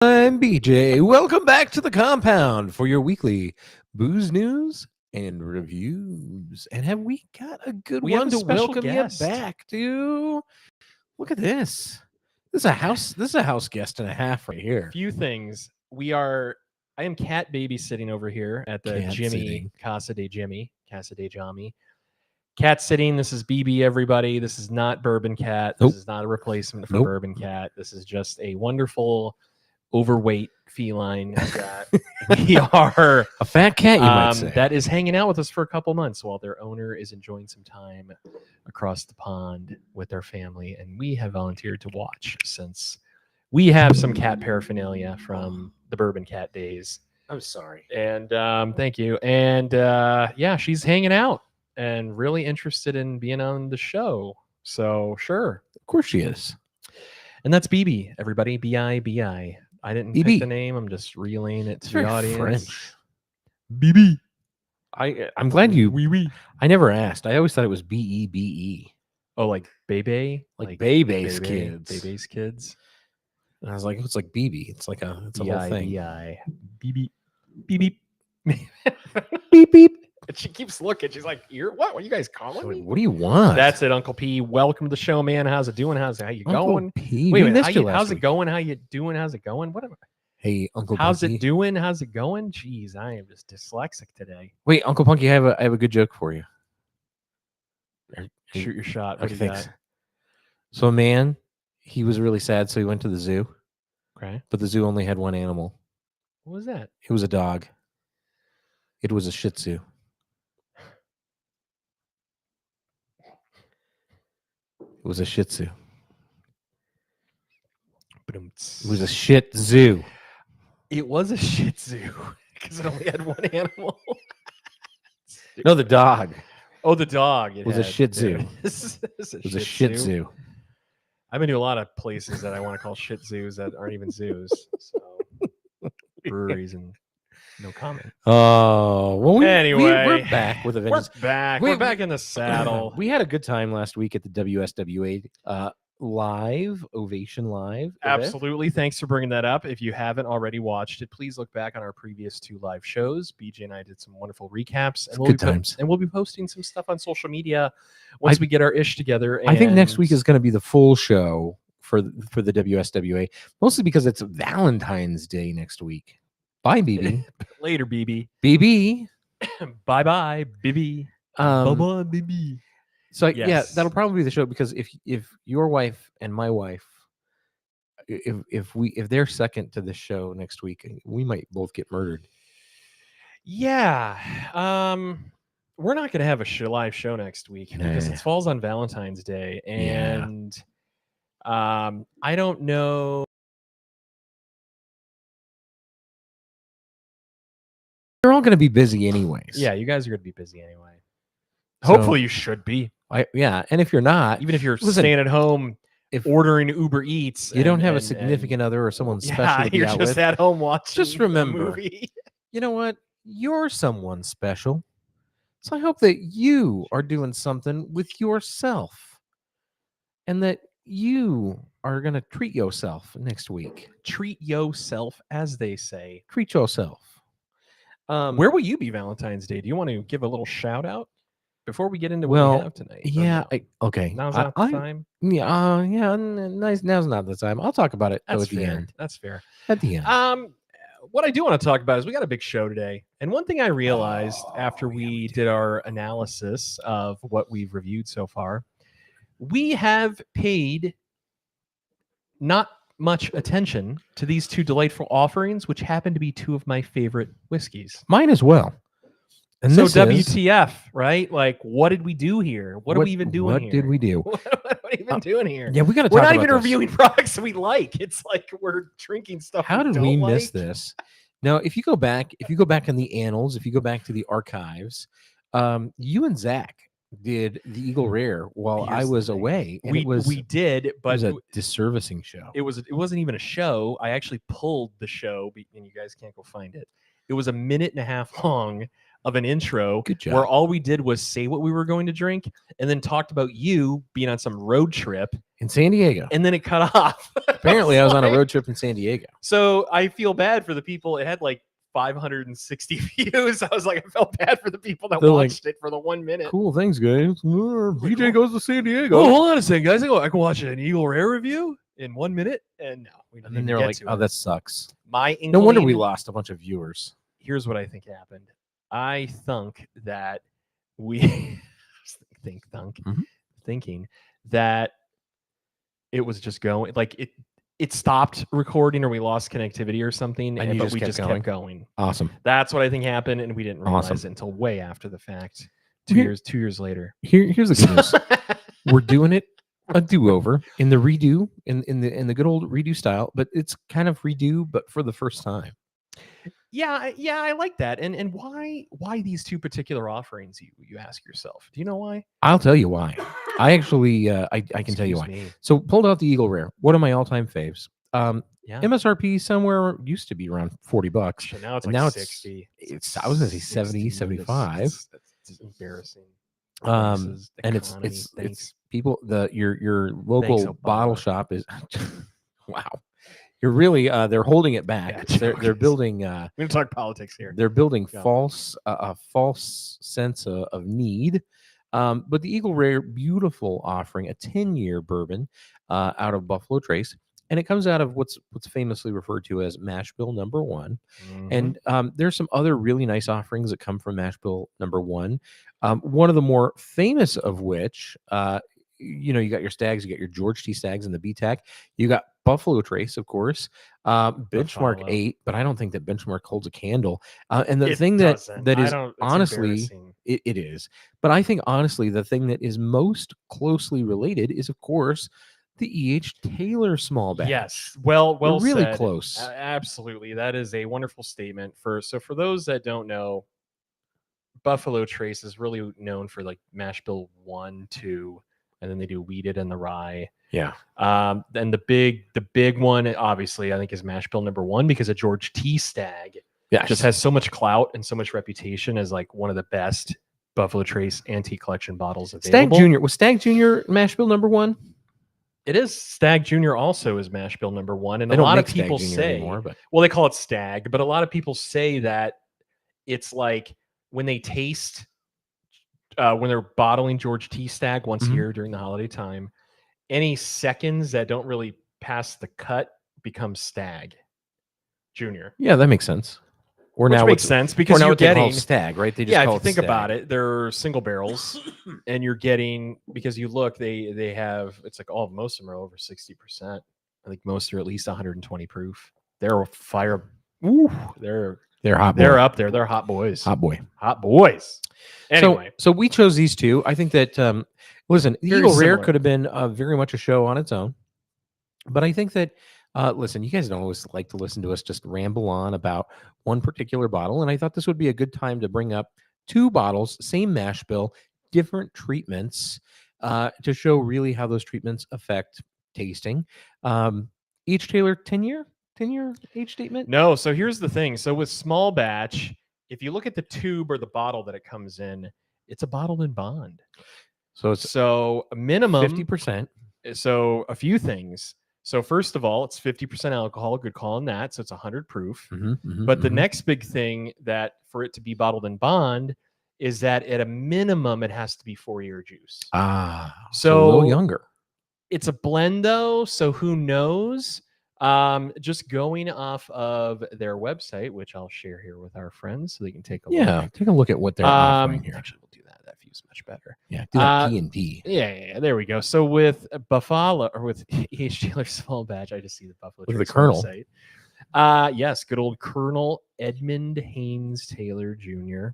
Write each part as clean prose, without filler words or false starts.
I'm BJ. Welcome back to the compound for your weekly booze news and reviews. And have we got a good We have one a to special welcome guest. you back to? Look at this. This is a house. This is a house guest and a half right here. Few things. I am cat babysitting over here at the Cat Jimmy sitting. Casa de Jami. Cat sitting. This is BB, everybody. This is not Bourbon Cat. Nope. This is not a replacement for Nope. Bourbon Cat. This is just a wonderful, overweight feline that we are A fat cat, you might say. that is hanging out with us for a couple months while their owner is enjoying some time across the pond with their family, and we have volunteered to watch since we have some cat paraphernalia from the Bourbon Cat days. I'm sorry. And thank you. And yeah, she's hanging out and really interested in being on the show. So sure. Of course she is. And that's BB, everybody. BI. I didn't BB. pick the name. I'm just relaying it It's to the very audience. French. BB. I'm glad you. Oui. I never asked. I always thought it was BEBE. Oh, like Bebe? Like Bebe's kids. Bebe's kids. And I was like, it's like BB. It's like a whole thing. BI. BB. Beep. Beep beep. And she keeps looking. She's like, what? What are you guys calling me? What do you want? That's it, Uncle P. Welcome to the show, man. How's it doing? How you Uncle going? P. Wait a We minute. missed you last How's it week. going? How you doing? How's it going? What? Hey, Uncle How's Punky. it doing? How's it going? Jeez, I am just dyslexic today. Wait, Uncle Punky, I have a good joke for you. Shoot your shot. What Okay, do you thanks. got? So a man, he was really sad, so he went to the zoo, Okay. but the zoo only had one animal. What was that? It was a dog. It was a Shih Tzu. It was a Shih Tzu. It was a Shih Tzu. It was a Shih Tzu because it only had one animal. No, the dog. Oh, the dog. It was a Shih Tzu. It It was a Shih Tzu. I've been to a lot of places that I want to call Shih Tzus that aren't even zoos. So breweries and no comment. Oh, well, Anyway, we're back with a We're vengeance. back. Wait, We're back in the saddle. We had a good time last week at the WSWA live Ovation Live. event. Absolutely. Thanks for bringing that up. If you haven't already watched it, please look back on our previous 2 live shows. BJ and I did some wonderful recaps, and Good times. and we'll be posting some stuff on social media once we get our ish together. I think next week and- is going to be the full show for the WSWA, mostly because it's Valentine's Day next week. Bye, BB. later, BB. BB. Bye bye, BB. Bye bye, BB. So yeah, Yes. that'll probably be the show because if your wife and my wife, if they're second to this show next week, we might both get murdered. Yeah. We're not going to have a live show next week because Nah. it falls on Valentine's Day. Yeah. And I don't know. They're all going to be busy anyways. Yeah, you guys are going to be busy anyway. So- Hopefully you should be. And if you're not, Even if you're Listen, staying at home if ordering Uber Eats. you don't and- have a and- significant other or someone and- special Yeah, to be you're out just with, at home watching just remember, a movie. you know what? You're someone special. So I hope that you are doing something with yourself and that you are going to treat yourself next week. Treat yourself, as they say. Treat yourself. Where will you be Valentine's Day? Do you want to give a little shout out before we get into what Well, we have tonight? Or yeah, no? okay. Now's not the time. Yeah, nice. Now's not the time. I'll talk about it though, That's at the fair. end. That's fair. At the end. What I do want to talk about is we got a big show today. And one thing I realized after we did our analysis of what we've reviewed so far, we have paid not much attention to these 2 delightful offerings, which happen to be 2 of my favorite whiskeys. Mine as well. And So this is- WTF, right? Like, what did we do here? What are we even doing What here? did we do? What are we even doing here? Yeah, we got to talk We're not about even this. reviewing products we like. It's like we're drinking stuff. How did don't we miss like. this? Now, if you go back in the annals, if you go back to the archives, you and Zach did the Eagle Rare while I Here's the was thing. away. And We it was did, but a disservicing show. it wasn't even a show. I actually pulled the show, and you guys can't go find it. It was a minute and a half long of an intro Good where job. all we did was say what we were going to drink and then talked about you being on some road trip, In San Diego. and then it cut off. Apparently, I was on a like- road trip in San Diego. So I feel bad for the people. It had like 560 views. I was like, I felt bad for the people that They're like, watched it for the 1 minute. Cool, thanks, guys. BJ goes to San Diego. Oh, hold on a second, guys. I can watch an Eagle Rare review in 1 minute, and no, we And didn't then they're get like, to oh, it. that sucks. My No wonder we inkling- lost a bunch of viewers. Here's what I think happened. I think that we Mhm. thinking that it was just going like it stopped recording or we lost connectivity or something, And you but just we kept just going? kept going. Awesome. That's what I think happened, and we didn't realize Awesome. it until way after the fact. Here- 2 years later. Here's the good news. We're doing it a do-over in the redo, in the good old redo style, but it's kind of redo, but for the first time. Yeah, I like that. And why these two particular offerings? You ask yourself. Do you know why? I'll tell you why. I actually I can tell you why. Excuse me. So pulled out the Eagle Rare, one of my all-time faves. Yeah. MSRP somewhere used to be around $40. So now it's and like now 60. I was gonna say 70, 75. That's embarrassing. And it's people your local Thanks, bottle Obama. shop is wow. You're really they're holding it back. Yeah, They're jokes. building We don't talk politics here. they're building Yeah. a false sense of need. But the Eagle Rare, beautiful offering, a 10-year bourbon out of Buffalo Trace, and it comes out of what's famously referred to as Mash Bill number 1. Mhm. And there's some other really nice offerings that come from Mash Bill number 1. One of the more famous of which, you got your Stags, you got your George T. Stags and the BTAC. You got Buffalo Trace, of course, Benchmark Buffalo. 8, but I don't think that Benchmark holds a candle. And the It thing that doesn't. that I is don't- it's honestly, embarrassing. it is. But I think honestly, the thing that is most closely related is, of course, the E.H. Taylor small batch. Yes. Well They're really said. close. Absolutely. That is a wonderful statement. For those that don't know, Buffalo Trace is really known for like Mash Bill 1, 2, and then they do Weeded and the Rye. Yeah. Then the big one, obviously, I think is Mash Bill number 1 because of George T. Stag. Yeah. Just has so much clout and so much reputation as like one of the best Buffalo Trace antique collection bottles Stag available. Jr. Was Stag Jr. Mash Bill number 1? It is. Stag Jr. also is Mash Bill number 1, and They a don't lot of make Stag people Jr. say, anymore, but well, they call it Stag, but a lot of people say that it's like when they taste, when they're bottling George T. Stag once a Mhm. year during the holiday time, any seconds that don't really pass the cut become Stag Jr. yeah, that makes sense. Or Which now makes it's sense or because now you're what they call getting Stag, right? They just yeah. If call you it think Stag. about it, they're single barrels, and you're getting because you look, they have it's like most of them are over 60%. I think most are at least 120 proof. They're fire. Ooh, they're They're they're up there. They're hot boys. hot boy. Hot boys. Anyway, So we chose these two. I think that listen, the Very Eagle Rare similar. could have been very much a show on its own. But I think that listen, you guys don't always like to listen to us just ramble on about one particular bottle, and I thought this would be a good time to bring up two bottles, same mash bill, different treatments, to show really how those treatments affect tasting. Each Taylor 10-year age statement. no. So here's the thing. So with small batch, if you look at the tube or the bottle that it comes in, it's a bottled in bond. So it's So a minimum 50%. So a few things. So first of all, it's 50% alcohol. Good call on that. So it's 100 proof. But the next big thing that for it to be bottled in bond is that at a minimum it has to be 4-year juice. so a little So younger. it's a blend though, so who knows? Just going off of their website, which I'll share here with our friends so they can take a Yeah, look. take a look at what they're offering here. Actually, we'll do that. That view's much better. Yeah, do that uh, P&P. Yeah, there we go. So with Buffalo or with E.H. Taylor small batch, I just see the Buffalo With the Trace Colonel. website. Yes, good old Colonel Edmund Haynes Taylor Jr.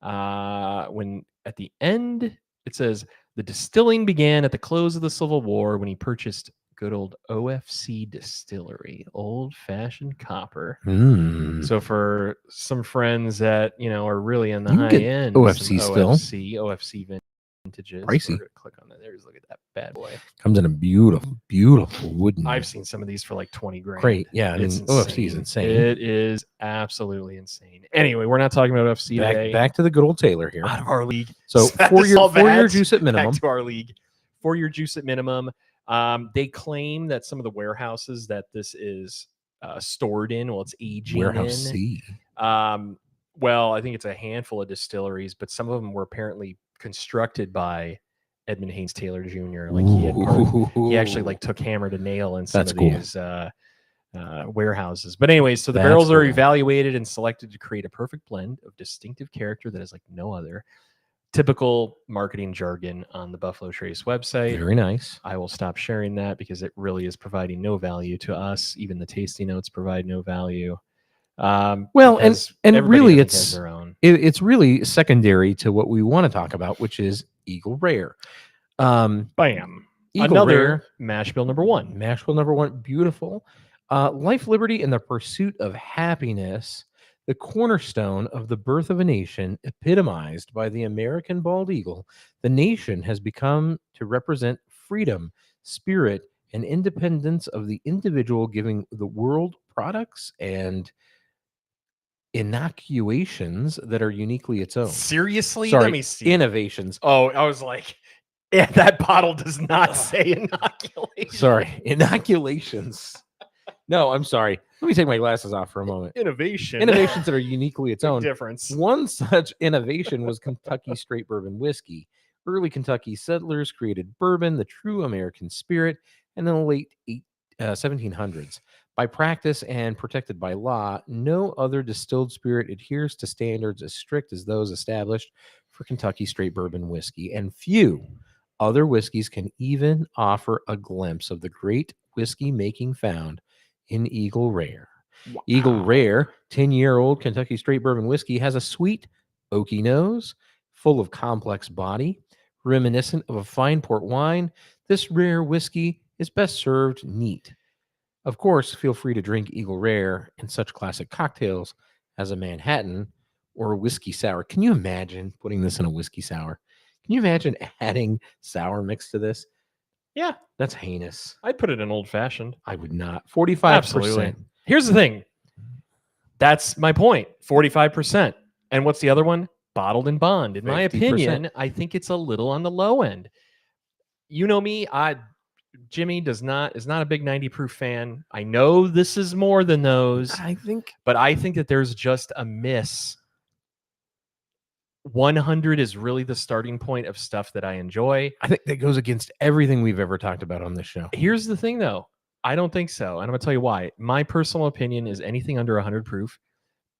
When at the end it says the distilling began at the close of the Civil War when he purchased good old OFC distillery, old fashioned copper. Mm. So for some friends that are really in the You can high get end, OFC some still. OFC vintages. Pricey. We're gonna click on that. There's look at that bad boy. Comes in a beautiful wooden. I've seen some of these for like 20 grand. Great. Yeah, I It's mean, OFC is insane. It is absolutely insane. Anyway, we're not talking about UFC today. Back to the good old Taylor here. Out of our league. So Sad to 4-year solve that. juice at minimum. Back to our league. 4-year juice at minimum. They claim that some of the warehouses that this is stored in, well, it's aging Warehouse in. C. Well, I think it's a handful of distilleries, but some of them were apparently constructed by Edmund Haynes Taylor Jr. Like he actually like took hammer to nail in some That's of cool. these warehouses. But anyways, so the That's barrels are cool. evaluated and selected to create a perfect blend of distinctive character that is like no other. Typical marketing jargon on the Buffalo Trace website. Very nice. I will stop sharing that because it really is providing no value to us. Even the tasting notes provide no value. Well, because and everybody, really I think, it's has their own. it's really secondary to what we want to talk about, which is Eagle Rare. Bam. Eagle Another Rare, mash bill number 1. mash bill number 1, beautiful. Life, liberty, and the pursuit of happiness, the cornerstone of the birth of a nation, epitomized by the American bald eagle. The nation has become to represent freedom, spirit, and independence of the individual, giving the world products and inoculations that are uniquely its own. Seriously? Sorry, Let me see. innovations. Oh, I was like, yeah, that bottle does not say inoculation. Sorry, inoculations. No, I'm sorry. Let me take my glasses off for a moment. Innovation. Innovations that are uniquely its Big own. difference. One such innovation was Kentucky straight bourbon whiskey. Early Kentucky settlers created bourbon, the true American spirit, and in the late 1700s. By practice and protected by law, no other distilled spirit adheres to standards as strict as those established for Kentucky straight bourbon whiskey, and few other whiskeys can even offer a glimpse of the great whiskey making found in Eagle Rare. Wow. Eagle Rare, 10-year-old Kentucky straight bourbon whiskey, has a sweet, oaky nose, full of complex body, reminiscent of a fine port wine. This rare whiskey is best served neat. Of course, feel free to drink Eagle Rare in such classic cocktails as a Manhattan or a whiskey sour. Can you imagine putting this in a whiskey sour? Can you imagine adding sour mix to this? Yeah, That's heinous. I'd put it in old fashioned. I would not. 45%. Absolutely. Here's the thing. That's my point. 45%. And what's the other one? Bottled in bond. In my 50%. opinion, I think it's a little on the low end. You know me, Jimmy is not a big 90 proof fan. I know this is more than those, I think but I think that there's just a miss. 100 is really the starting point of stuff that I enjoy. that goes against everything we've ever talked about on this show. Here's the thing, though. I don't think so. And I'm going to tell you why. My personal opinion is anything under 100 proof,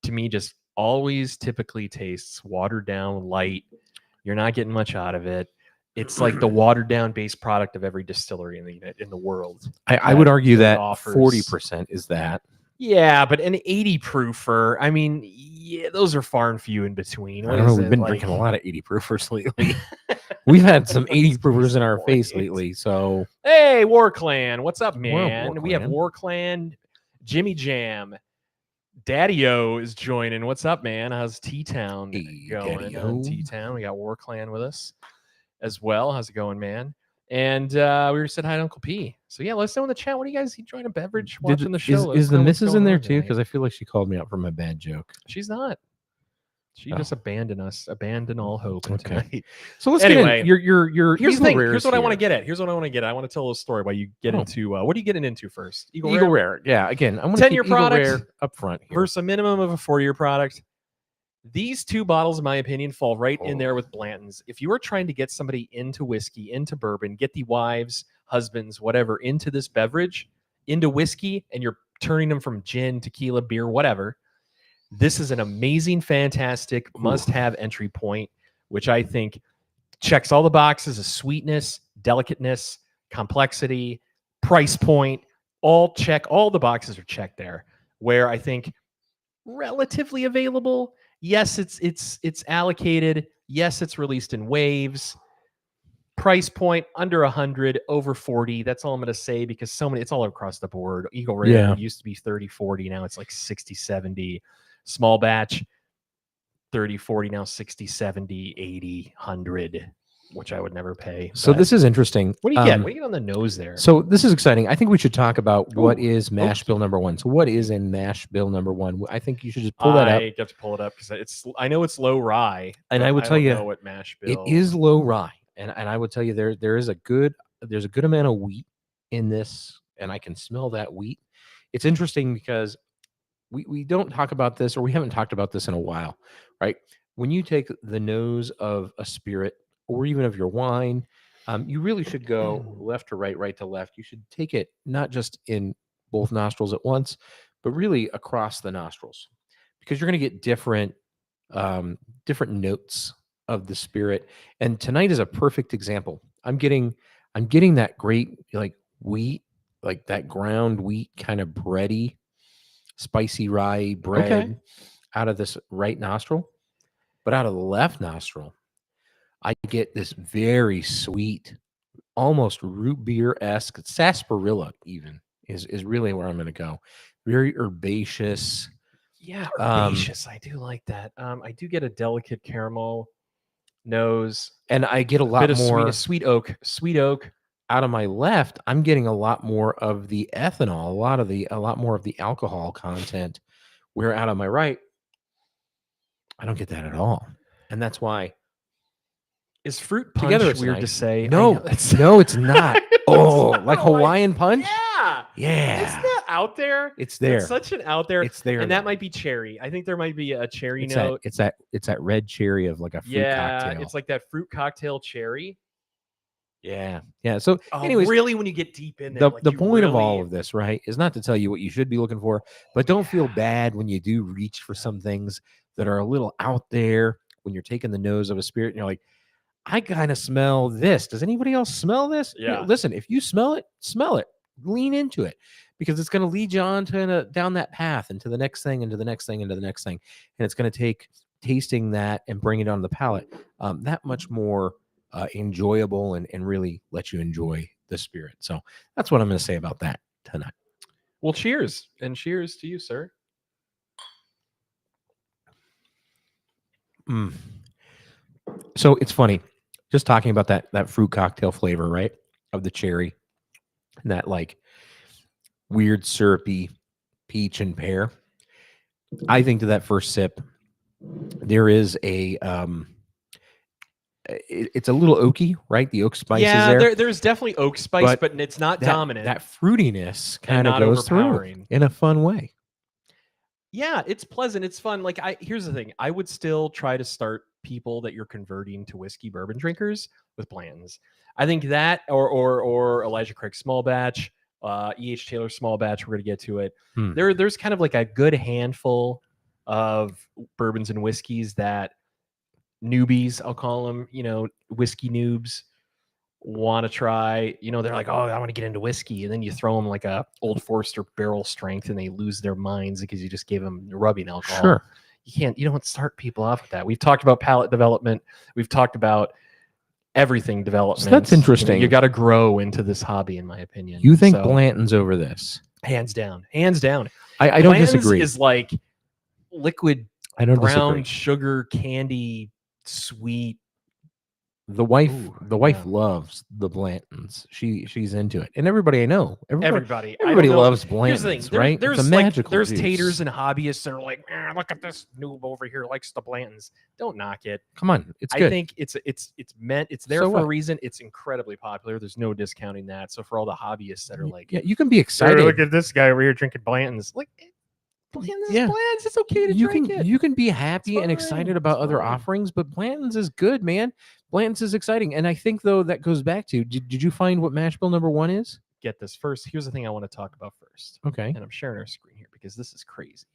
to me, just always typically tastes watered down, light. You're not getting much out of it. It's like the watered down base product of every distillery in the world. I would argue that offers 40% is that. Yeah, but an 80 proofer, I mean, yeah, those are far and few in between. I What don't know. is We've it, been like- drinking a lot of 80 proofers lately. We've had some 80 proofers in our face Right. lately. So Hey, War Clan, what's up, War man? We have Clan. War Clan, Jimmy Jam, Daddy-O is joining. What's up, man? How's T-Town Hey, going? Daddy-O. T-Town, we got War Clan with us as well. How's it going, man? And we said hi to Uncle P. So yeah, let us know in the chat. What are you guys enjoying a beverage watching the show? Let us Is the know what's missus going in there on too? tonight. Because I feel like she called me out for my bad joke. She's not. She Oh. just abandoned us, abandoned all hope Okay. tonight. So let's Anyway, get in. Your Here's the Eagle thing. Rares Here's what I want to here. get at. Here's what I want to get at. I want to tell a story while you get Oh. into what are you getting into first? Eagle Rare. Yeah. Again, I'm going to 10-year keep Eagle product Rare up front here. versus a minimum of a 4-year product. These two bottles, in my opinion, fall right in Oh. there with Blanton's. If you are trying to get somebody into whiskey, into bourbon, get the wives, husbands, whatever, into this beverage, into whiskey, and you're turning them from gin, tequila, beer, whatever, this is an amazing, fantastic, must-have entry point, which I think checks all the boxes of sweetness, delicateness, complexity, price point, all the boxes are checked there. Where I think relatively available. Yes, it's allocated. Yes, it's released in waves. Price point under 100, over 40. That's all I'm going to say because it's all across the board. Eagle Rare Yeah. used to be 30, 40. Now it's like 60, 70. Small batch, 30, 40. Now 60, 70, 80, 100. which I would never pay. So but this is interesting. what do you get? What do you get on the nose there? So this is exciting. I think we should talk about what Ooh, is mash oops. bill number 1. So what is in mash bill number 1? I think you should just pull that up. I have to pull it up because I know it's low rye, And but I will tell don't you, know what mash It bill. is low rye, and I would tell you there's a good amount of wheat in this, and I can smell that wheat. It's interesting because we don't talk about this, or we haven't talked about this in a while, right? When you take the nose of a spirit or even of your wine, you really should go left to right, right to left. You should take it not just in both nostrils at once, but really across the nostrils, because you're going to get different notes of the spirit. And tonight is a perfect example. I'm getting that great like wheat, like that ground wheat kind of bready, spicy rye bread out of this right nostril. But out of the left nostril, I get this very sweet, almost root beer-esque, sarsaparilla even is really where I'm going to go. Very herbaceous. Yeah, herbaceous. I do like that. I do get a delicate caramel nose, and I get a lot bit of more sweet oak. Out of my left. I'm getting a lot more of the ethanol, a lot more of the alcohol content. Where out of my right, I don't get that at all, and that's why. Is fruit punch Together it's weird to nice. say? No, no, it's not. Oh, not like Hawaiian punch? Yeah. Yeah. Isn't that out there? It's there. It's such an out there. It's there. And that might be cherry. I think there might be a cherry It's note. it's that red cherry of like a fruit cocktail. It's like that fruit cocktail cherry. Yeah. Yeah. So Oh, anyways, really, when you get deep in there, the point of all of this, right, is not to tell you what you should be looking for, but don't feel bad when you do reach for some things that are a little out there when you're taking the nose of a spirit and you're like, I kind of smell this. Does anybody else smell this? Yeah. Listen, if you smell it, lean into it, because it's going to lead you on to down that path into the next thing, into the next thing, into the next thing. And it's going to take tasting that and bring it on the palate that much more enjoyable and really let you enjoy the spirit. So that's what I'm going to say about that tonight. Well, cheers. And cheers to you, sir. So it's funny, just talking about that fruit cocktail flavor, right, of the cherry, and that like weird syrupy peach and pear. I think to that first sip, there is a it's a little oaky, right? The oak spice is there. There's definitely oak spice, but it's not dominant. That fruitiness kind of not goes through overpowering. in a fun way. Yeah, it's pleasant. It's fun. Like here's the thing. I would still try to start people that you're converting to whiskey bourbon drinkers with Blanton's. I think that or Elijah Craig small batch, E.H. Taylor small batch, we're gonna get to it. There's kind of like a good handful of bourbons and whiskeys that newbies, I'll call them, whiskey noobs, want to try. They're like, oh, I want to get into whiskey, and then you throw them like a Old Forester barrel strength and they lose their minds because you just gave them rubbing alcohol. Sure. You don't start people off with that. We've talked about palate development. We've talked about everything development. So that's interesting. You got to grow into this hobby, in my opinion. You think Blanton's over this? Hands down. I don't disagree. Is like liquid I don't brown disagree. sugar candy, sweet. The wife yeah. loves the Blantons. She's into it, and everybody I know, Everybody loves Here's Blantons, the thing. right? There's it's a magical there's juice. taters and hobbyists that are like, look at this noob over here likes the Blantons. Don't knock it. Come on, it's good. I think it's there So for what? a reason. It's incredibly popular. There's no discounting that. So for all the hobbyists that are like, yeah, you can be excited. look at this guy over here drinking Blantons. Like, Blantons, Yeah. Blantons. It's okay to drink it. You can be happy and fine. excited about It's other fine. offerings, but Blanton's is good, man. Blanton's is exciting, and I think though that goes back to did you find what mash bill number 1 is? Get this first. Here's the thing I want to talk about first. Okay. And I'm sharing our screen here because this is crazy.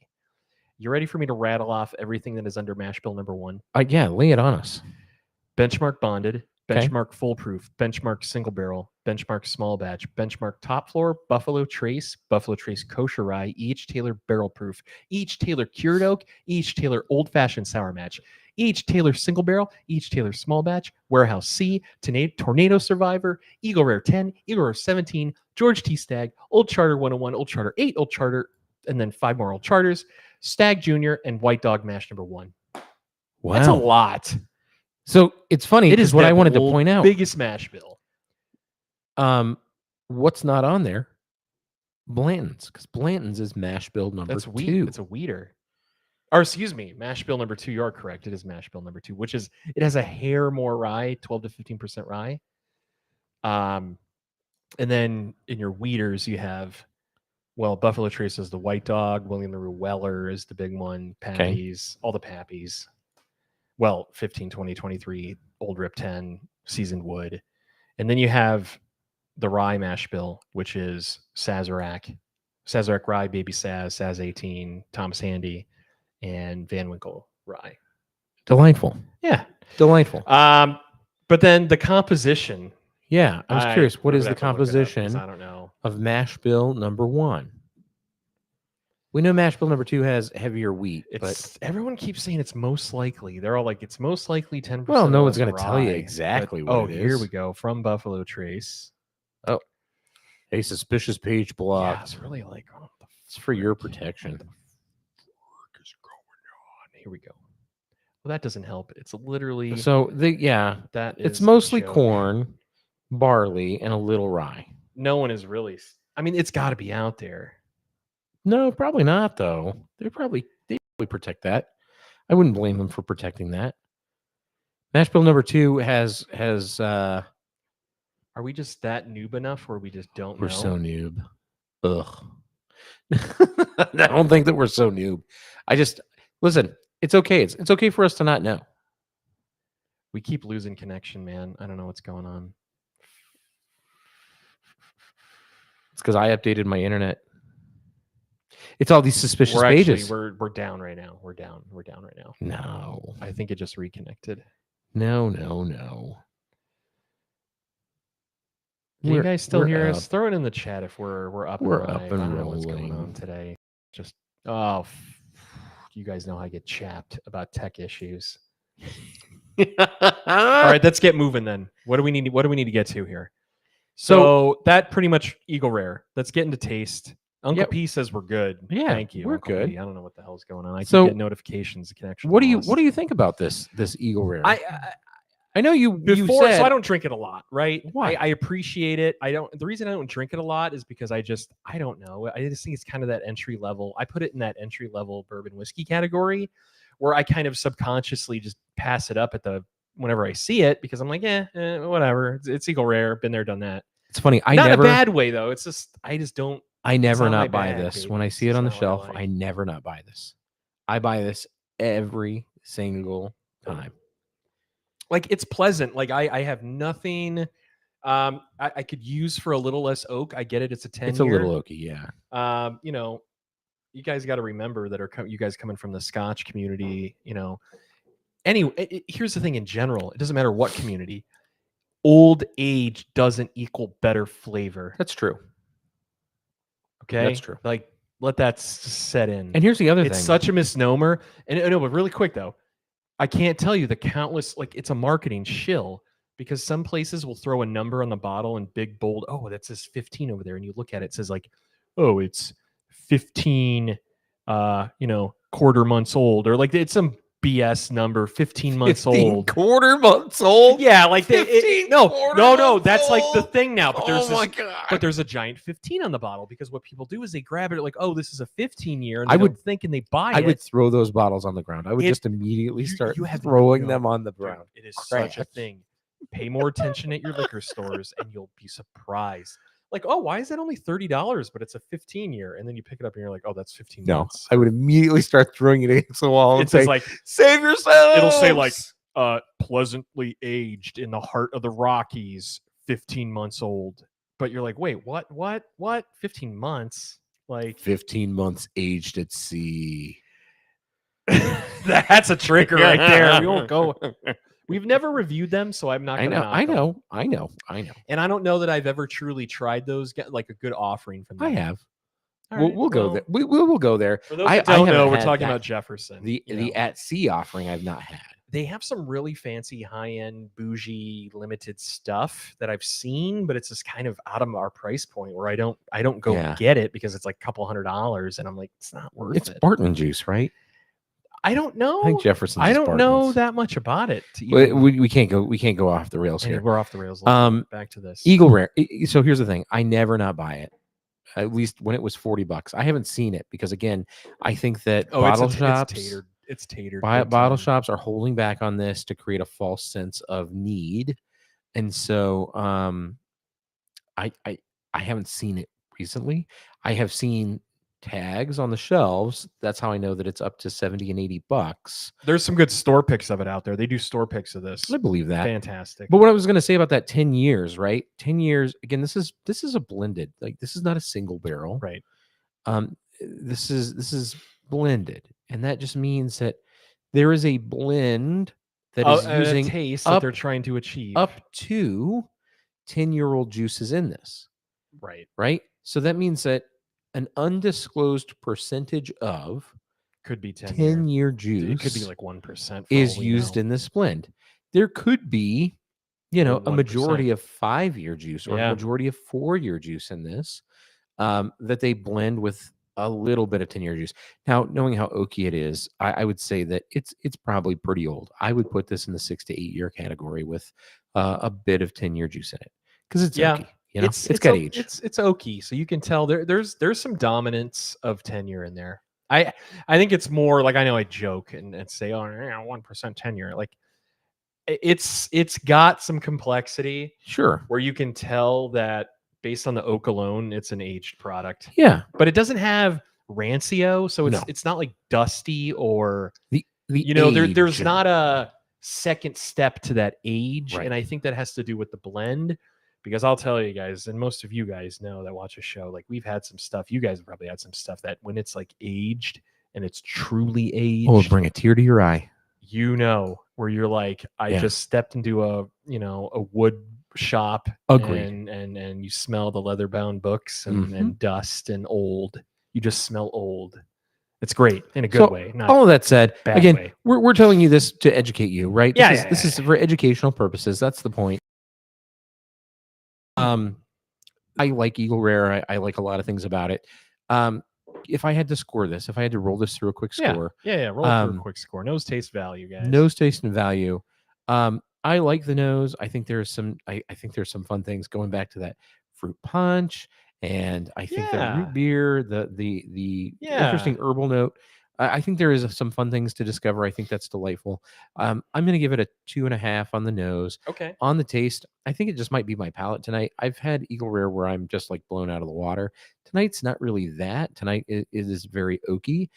You ready for me to rattle off everything that is under mash bill number 1? Yeah, lay it on us. Benchmark bonded, Okay. Benchmark foolproof, Benchmark single barrel, Benchmark small batch, Benchmark top floor, Buffalo Trace kosher rye, E.H. Taylor barrel proof, E.H. Taylor cured oak, E.H. Taylor old fashioned sour match, E.H. Taylor single barrel, E.H. Taylor small batch, Warehouse C, Tornado Survivor, Eagle Rare 10, Eagle Rare 17, George T. Stagg, Old Charter 101, Old Charter 8, Old Charter, and then 5 more Old Charters, Stagg Jr., and White Dog Mash number 1. Wow. That's a lot. So it's funny It is because what I wanted to Deadpool, point out, biggest mash bill. what's not on there? Blanton's, because Blanton's is mash bill number That's 2. It's a weeder. Or excuse me, mash bill number 2. You are correct. It is mash bill number 2, which is it has a hair more rye, 12 to 15% rye. And then in your weeders, you have, well, Buffalo Trace is the white dog, William LaRue Weller is the big one, Pappies, all the Pappies. Well, 15, 20, 23, Old Rip 10, seasoned wood. And then you have the rye mash bill, which is Sazerac rye, Baby Saz 18, Thomas Handy, and Van Winkle rye. Delightful. Yeah. Delightful. But then the composition. Yeah, I was curious. What would is the have to look it up 'cause composition I don't know. of mash bill number 1? We know mash bill number 2 has heavier wheat, but It's everyone keeps saying it's most likely. They're all like, it's most likely 10%. well, no or one's less going to tell you rye. exactly But, what it is. here we go from Buffalo Trace. A suspicious page Yeah, blocked. it's really like, oh, the It's for your frick? protection. What the frick is going on? Here we go. Well, that doesn't help. It's literally So that it's is mostly a joke. corn, barley, and a little rye. No one is really. I mean, it's got to be out there. No, probably not though. They probably protect that. I wouldn't blame them for protecting that. Mash bill number 2 has Are we just that noob enough where we just don't we're know? so noob. Ugh. I don't think that we're so noob. I just listen, it's okay. It's okay for us to not know. We keep losing connection, man. I don't know what's going on. It's because I updated my internet. It's all these suspicious pages. We're down right now. We're down right now. No. I think it just reconnected. No. Can you guys still hear up. us? Throw it in the chat if we're up. We're and up live. and I don't know what's going on rolling. today. Just you guys know how I get chapped about tech issues. All right, let's get moving then. What do we need to get to here? So that pretty much Eagle Rare. Let's get into taste. Uncle Yep. P says we're good. Yeah, Thank you. we're Uncle good. P. I don't know what the hell's going on. I So, keep getting notifications. The connection. What do you think about this Eagle Rare? I know you Before, said so I don't drink it a lot, right? Why? I appreciate it. The reason I don't drink it a lot is because I don't know. I just think it's kind of that entry level. I put it in that entry level bourbon whiskey category where I kind of subconsciously just pass it up whenever I see it because I'm like, whatever. It's Eagle Rare. Been there, done that. it's funny. I Not never in a bad way though. It's just I just don't. I never not my not buy bag, this. baby. When I It's see it just on the not what I shelf, like. I never not buy this. I buy this every single time. Like it's pleasant. Like I have nothing. I could use for a little less oak. I get it. It's a 10. It's a little oaky, yeah. You guys got to remember that you guys coming from the Scotch community. Anyway, here's the thing. In general, it doesn't matter what community. Old age doesn't equal better flavor. That's true. Okay, That's true. Like let that set in. And here's the other It's thing. such a misnomer. And no, but really quick though, I can't tell you the countless, it's a marketing shill because some places will throw a number on the bottle in big bold. Oh, that says 15 over there. And you look at it, it says like, oh, it's 15, quarter months old, or like it's some BS number, 15 months 15 old. quarter months old. Yeah, like 15 no, quarter that's months like the old? thing now. But there's Oh my this, god. but there's a giant 15 on the bottle because what people do is they grab it like, oh, this is a 15 year, and I they would don't think and they buy I it. would throw those bottles on the ground. I would It- just immediately start you have throwing no- them on the Dude, ground. it is such a Crash. thing. Pay more attention at your liquor stores, and you'll be surprised. Like, oh, why is that only $30? But it's a 15 year, and then you pick it up and you're like, oh, that's 15 No, months. I would immediately start throwing it against the wall It and say, says like "Save yourself." It'll say, like, pleasantly aged in the heart of the Rockies, 15 months old. But you're like, wait, what? 15 months? Like 15 months aged at sea. that's a trigger right there. We won't go. We've never reviewed them, so I'm not I gonna know, knock I them. know, I know, I know. And I don't know that I've ever truly tried those. Get like a good offering from them. I have. All We'll, right, we'll go well, there. We will go there. For those I that don't haven't know, we're had talking that. about Jefferson. The you the know. at sea offering I've not had. They have some really fancy, high-end, bougie, limited stuff that I've seen, but it's just kind of out of our price point where I don't go Yeah. get it because it's like a couple $100, and I'm like, it's not worth It's it. Barton juice, right? I don't know. I think Jefferson's. I is don't know Spartans. that much about it. To But even, we can't go off the rails anyway, here. we're off the rails. A little bit. Back to this. Eagle Rare. So here's the thing: I never not buy it. At least when it was $40. I haven't seen it because again, I think that bottle shops, It's tatered. bottle shops are holding back on this to create a false sense of need, and so I haven't seen it recently. I have seen tags on the shelves. That's how I know that it's up to 70 and $80. There's some good store picks of it out there. They do store picks of this. I believe that. Fantastic. But what I was going to say about that 10 years, right? 10 years again, this is a blended. Like this is not a single barrel. Right. This is blended, and that just means that there is a blend that is using a taste that they're trying to achieve up to 10-year-old juices in this. Right. So that means that an undisclosed percentage of could be 10-year juice. It could be like 1% is used in this blend. There could be, a majority of 5-year juice or a majority of 4-year juice in this that they blend with a little bit of 10-year juice. Now, knowing how oaky it is, I would say that it's probably pretty old. I would put this in the 6 to 8-year category with a bit of 10-year juice in it because it's oaky. It's got age. It's oaky, so you can tell there's some dominance of tenure in there. I think it's more like, I know I joke and say, 1% tenure. Like it's got some complexity. Sure. Where you can tell that based on the oak alone, it's an aged product. Yeah. But it doesn't have rancio, so it's not like dusty or there's not a second step to that age. Right. And I think that has to do with the blend. Because I'll tell you guys, and most of you guys know that watch a show, like we've had some stuff. You guys have probably had some stuff that when it's like aged and it's truly aged, it'll bring a tear to your eye. Where you're like, I just stepped into a wood shop. Agreed. And you smell the leather bound books and dust and old. You just smell old. It's great in a good way. Not all of that said, again, way. we're telling you this to educate you, right? This is for educational purposes. That's the point. I like Eagle Rare. I like a lot of things about it. If I had to score this, if I had to roll this through a quick score, roll it through a quick score. Nose, taste, value, guys. Nose, taste, and value. I like the nose. I think there's some. I think there's some fun things going back to that fruit punch, and I think the root beer, the interesting herbal note. I think there is some fun things to discover. I think that's delightful. I'm going to give it a 2.5 on the nose. Okay. On the taste, I think it just might be my palate tonight. I've had Eagle Rare where I'm just like blown out of the water. Tonight's not really that. Tonight it is very oaky.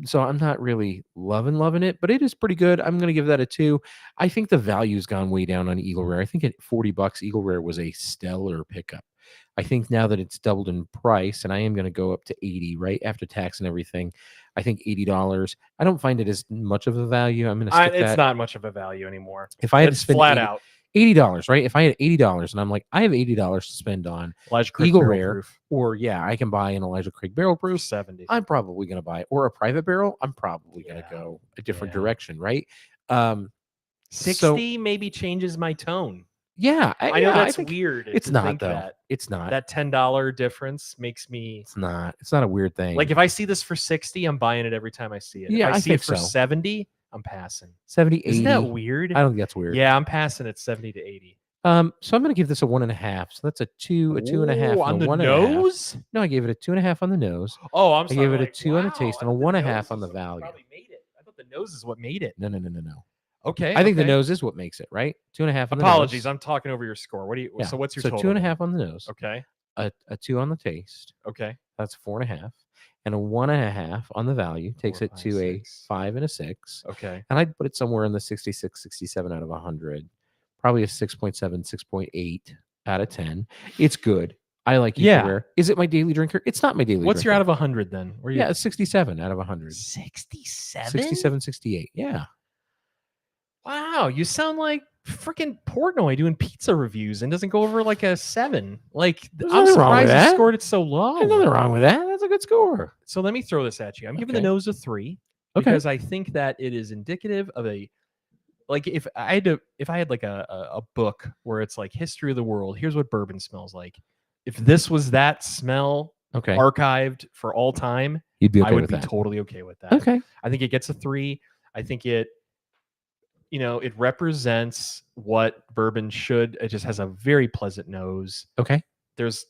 So I'm not really loving it, but it is pretty good. I'm going to give that a 2. I think the value's gone way down on Eagle Rare. I think at $40, Eagle Rare was a stellar pickup. I think now that it's doubled in price, and I am going to go up to 80, right after tax and everything. I think $80. I don't find it as much of a value. I'm going to stick that. It's not much of a value anymore. If I had to spend flat out $80, right? If I had $80 and I'm like, I have $80 to spend on Elijah Craig Eagle Barrel Rare, Proof. or I can buy an Elijah Craig Barrel Proof 70. I'm probably going to buy, or a private barrel. I'm probably going to go a different direction, right? 60 maybe changes my tone. Yeah, I know that's weird. It's not though. It's not. That $10 difference makes me. It's not. It's not a weird thing. Like if I see this for 60, I'm buying it every time I see it. Yeah, if I see think it for so. 70, I'm passing. 70, 80. Isn't that weird? I don't think that's weird. Yeah, I'm passing at 70 to 80. So I'm going to give this a 1.5. So that's a 2, a 2.5 on the 1.5. nose. No, I gave it a 2.5 on the nose. Oh, I'm sorry. I gave it a 2 on the taste and a 1.5 on the value. Probably made it. I thought the nose is what made it. No. Okay. I think the nose is what makes it, right? 2.5 on the nose. Apologies, I'm talking over your score. What do you? So what's your total? 2.5 on the nose. Okay. A 2 on the taste. Okay. That's 4.5, and a 1.5 on the value takes it to a 5 and a 6. Okay. And I'd put it somewhere in the 66, 67 out of 100. Probably a 6.7, 6.8 out of 10. It's good. I like Eagle Rare. Is it my daily drinker? It's not my daily drinker. What's your out of 100 then? Yeah, it's 67 out of 100. 67? 67, 68. Yeah. Wow, you sound like freaking Portnoy doing pizza reviews and doesn't go over like a 7. Like, I'm surprised you scored it so low. There's nothing wrong with that. That's a good score. So let me throw this at you. I'm giving the nose a 3 because I think that it is indicative of a, like, if I had like a book where it's like history of the world, here's what bourbon smells like. If this was that smell, Okay. archived for all time, You'd be okay I would with be that. totally okay with that. Okay. I think it gets a 3. I think it, it represents what bourbon should. It just has a very pleasant nose. Okay. There's